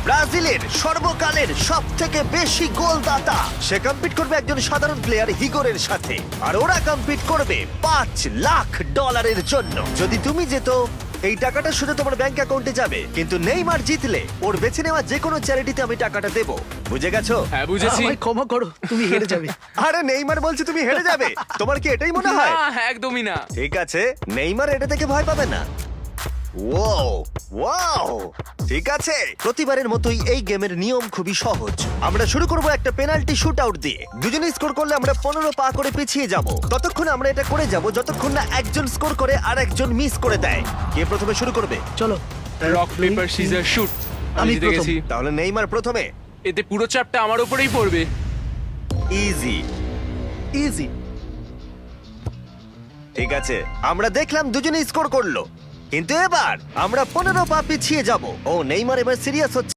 ব্রাজিলের সর্বকালের সবথেকে বেশি গোলদাতা। সে কম্পিট করবে একজন সাধারণ প্লেয়ার হিগোরের সাথে, আর ওরা কম্পিট করবে $5 লাখ জন্য। যদি তুমি যেত, এই টাকাটা শুধু তোমার ব্যাংক অ্যাকাউন্টে যাবে, কিন্তু নেইমার জিতলে ওর বেছে নেওয়া যে কোনো চ্যারিটিতে আমি টাকাটা দেবো। বুঝে গেছো? হ্যাঁ বুঝেছি। আমায় ক্ষমা করো, তুমি হেরে যাবে। আরে নেইমার বলছে তুমি হেরে যাবে, তোমার কি এটাই মনে হয়? না, একদমই না। ঠিক আছে, নেইমার এটা থেকে ভয় পাবে না। ওয়াও ওয়াও, ঠিক আছে। প্রতিবারের মতোই এই গেমের নিয়ম খুবই সহজ। আমরা শুরু করব একটা পেনাল্টি শুট আউট দিয়ে। দুজনে স্কোর করলে আমরা 15 পা করে পিছিয়ে যাব। ততক্ষণ আমরা এটা করে যাব যতক্ষণ না একজন স্কোর করে আর একজন মিস করে দেয়। কে প্রথমে শুরু করবে? চলো। Rock paper scissor shoot. আমি আমি জিতে প্রথম। গেছি। তাহলে নেইমার প্রথমে। এতে পুরো চাপটা আমার উপরেই পড়বে। ইজি। ইজি। ঠিক আছে, আমরা দেখলাম দুজনে স্কোর করলো, কিন্তু এবার আমরা 15 পা পিছিয়ে যাব। ও নেইমার এবার সিরিয়াস হচ্ছে।